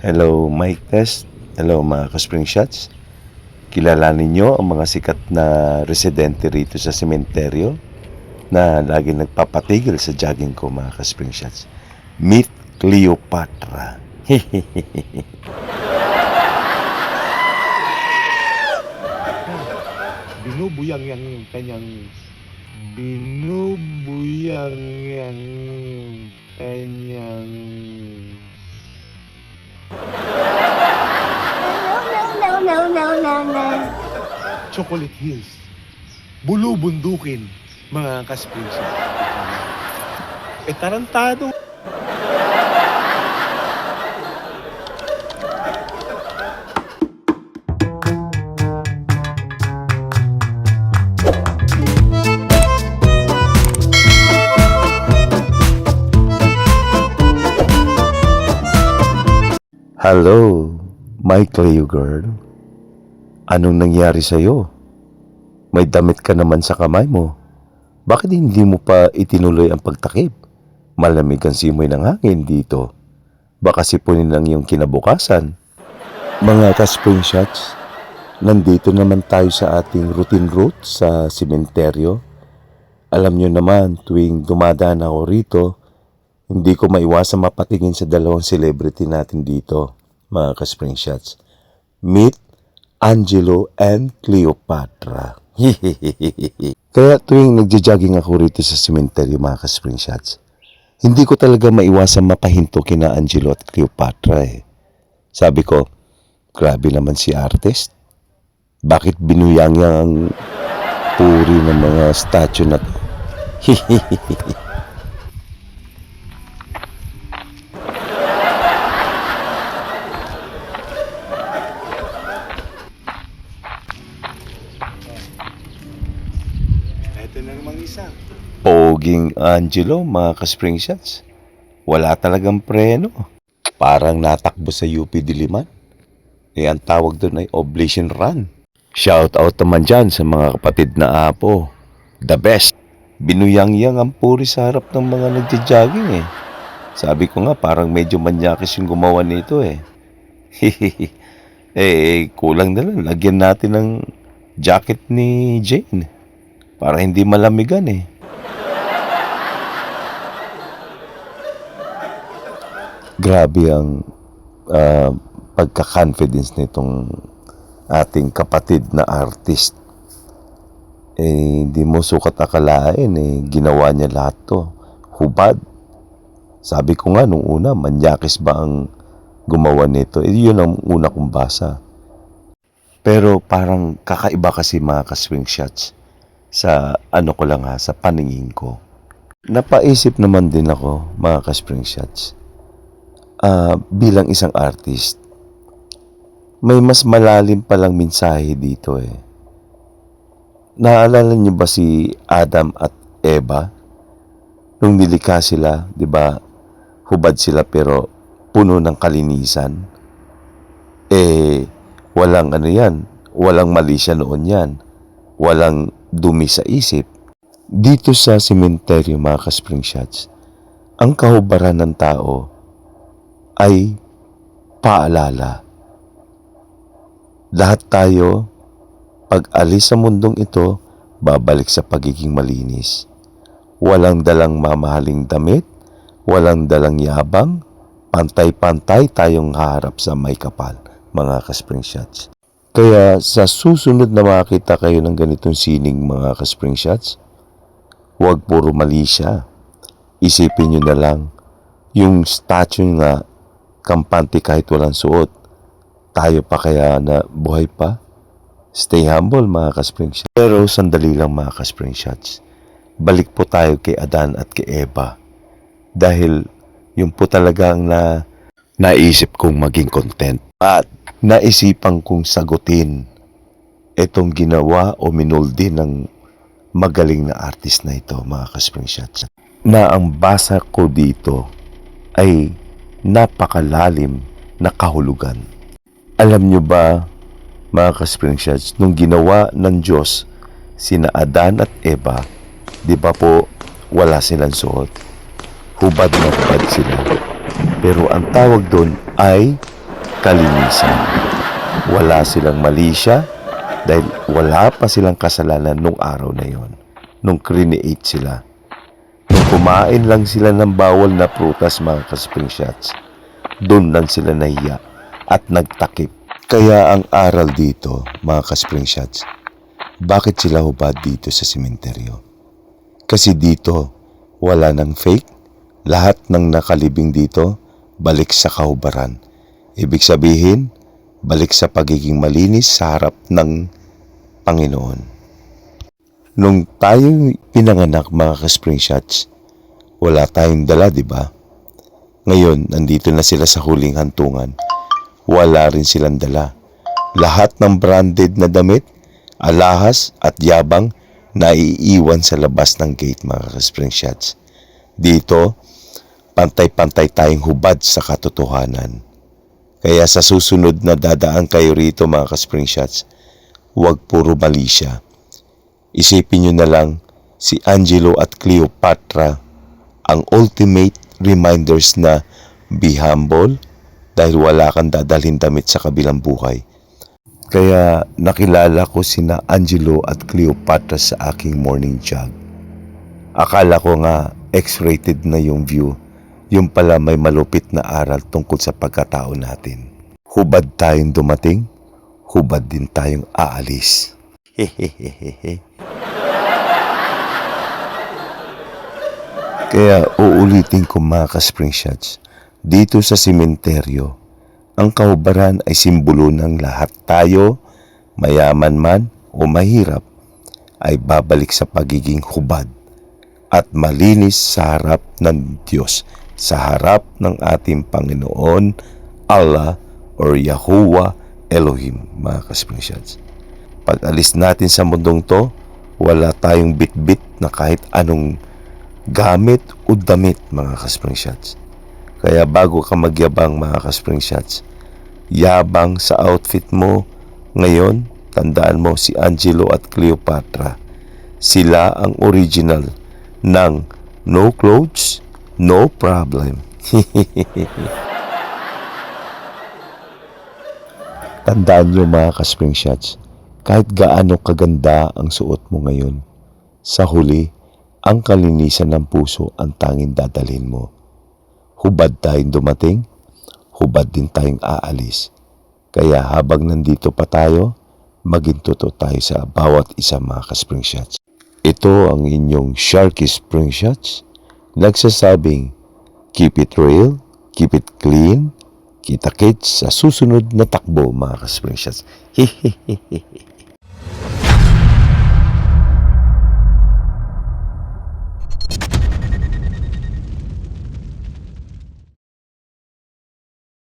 Hello, mic test. Hello mga ka-spring shots. Kilalanin nyo ang mga sikat na residente rito sa sementeryo na lagi nagpapatigil sa jogging ko, mga ka-spring shots. Meet Cleopatra. Binubuyang yang kanyang binubuyang yang kanyang No. Chocolate Hills. Bulubundukin, mga kasprinsa. Tarantado. Hello, my Cleo girl. Anong nangyari sa'yo? May damit ka naman sa kamay mo. Bakit hindi mo pa itinuloy ang pagtakip? Malamig ang simoy ng hangin dito. Baka sipunin ang iyong kinabukasan. Mga ka-spring shots, nandito naman tayo sa ating routine route sa sementeryo. Alam nyo naman, tuwing dumadaan ako rito, hindi ko maiwasang mapatingin sa dalawang celebrity natin dito, mga ka-spring shots. Meet Angelo and Cleopatra. Kaya tuwing nagja-jogging ako rito sa sementeryo, mga ka-spring shots, hindi ko talaga maiwasang mapahinto kina Angelo at Cleopatra eh. Sabi ko, grabe naman si artist. Bakit binuyang ang puri ng mga statue na to? Ito na namang isa. Poging Angelo, mga ka-spring shots. Wala talagang preno. Parang natakbo sa UP Diliman. Ang tawag doon ay oblation run. Shout out naman dyan sa mga kapatid na apo. The best. Binuyang-yang ang puri sa harap ng mga nagja-jogging eh. Sabi ko nga parang medyo manyakis yung gumawa nito eh. Kulang na lang. Lagyan natin ng jacket ni Jane. Para hindi malamigan eh. Grabe ang pagka-confidence nitong ating kapatid na artist. Hindi mo sukat akalain ginawa niya lahat to. Hubad. Sabi ko nga nung una, manyakis ba ang gumawa nito? Yun ang una kong basa. Pero parang kakaiba kasi mga ka-swing shots sa ko lang sa paningin ko. Napaisip naman din ako, mga ka-spring shots. Bilang isang artist, may mas malalim palang mensahe dito eh. Naalala niyo ba si Adam at Eva? Nung nilikha sila, di ba? Hubad sila pero puno ng kalinisan. Walang walang mali siya noon yan. Walang dumi sa isip. Dito sa sementeryo, mga ka-spring shots, ang kahubaran ng tao ay paalala. Lahat tayo, pag alis sa mundong ito, babalik sa pagiging malinis. Walang dalang mamahaling damit, walang dalang yabang, pantay-pantay tayong haharap sa may kapal, mga ka-spring shots. Kaya sa susunod na makakita kayo ng ganitong sining, mga ka-spring shots, huwag puro mali siya. Isipin nyo na lang, yung statue nga, kampante kahit walang suot. Tayo pa kaya na buhay pa? Stay humble, mga ka-spring shots. Pero sandali lang, mga ka-spring shots. Balik po tayo kay Adan at kay Eva. Dahil yun po talaga ang naisip kong maging content. At naisipan kong sagutin itong ginawa o minuldi ng magaling na artist na ito, mga ka-spring shots. Na ang basa ko dito ay napakalalim na kahulugan. Alam nyo ba, mga ka-spring shots, nung ginawa ng Diyos sina Adan at Eva, di ba po wala silang suot? Hubad na hubad sila. Pero ang tawag doon ay kalinisan. Wala silang mali siya dahil wala pa silang kasalanan nung araw na yon, nung create sila. Nung kumain lang sila ng bawal na prutas mga ka-spring shots, doon lang sila nahiya at nagtakip. Kaya ang aral dito mga ka-spring shots, bakit sila hubad dito sa sementeryo? Kasi dito wala nang fake, lahat ng nakalibing dito balik sa kahubaran. Ibig sabihin, balik sa pagiging malinis sa harap ng Panginoon. Nung tayo pinanganak mga ka-spring shots, wala tayong dala, di ba? Ngayon, nandito na sila sa huling hantungan. Wala rin silang dala. Lahat ng branded na damit, alahas at yabang naiiwan sa labas ng gate mga ka-spring shots. Dito, pantay-pantay tayong hubad sa katotohanan. Kaya sa susunod na dadaan kayo rito mga ka-spring shots, huwag puro mali siya. Isipin nyo na lang si Angelo at Cleopatra, ang ultimate reminders na be humble dahil wala kang dadalhin damit sa kabilang buhay. Kaya nakilala ko sina Angelo at Cleopatra sa aking morning jog. Akala ko nga X-rated na yung view. Yung pala may malupit na aral tungkol sa pagkatao natin. Hubad tayong dumating, hubad din tayong aalis. Hehehehe. Kaya uulitin ko mga ka-spring shots, dito sa sementeryo, ang kahubaran ay simbolo ng lahat tayo, mayaman man o mahirap, ay babalik sa pagiging hubad at malinis sa harap ng Diyos, sa harap ng ating Panginoon, Allah or Yahuwah Elohim mga ka-spring shots. Pag alis natin sa mundong to, wala tayong bit-bit na kahit anong gamit o damit mga ka-spring shots. Kaya bago ka magyabang mga ka-spring shots, yabang sa outfit mo ngayon, tandaan mo si Angelo at Cleopatra. Sila ang original ng no clothes, no problem. Tandaan nyo mga ka-spring shots, kahit gaano kaganda ang suot mo ngayon, sa huli, ang kalinisan ng puso ang tanging dadalhin mo. Hubad tayong dumating, hubad din tayong aalis. Kaya habang nandito pa tayo, maging totoo tayo sa bawat isa mga ka-spring shots. Ito ang inyong Sharky Spring Shots, nagsasabing, keep it real, keep it clean, kita-kits sa susunod na takbo mga ka-spring shots. Hehehehe.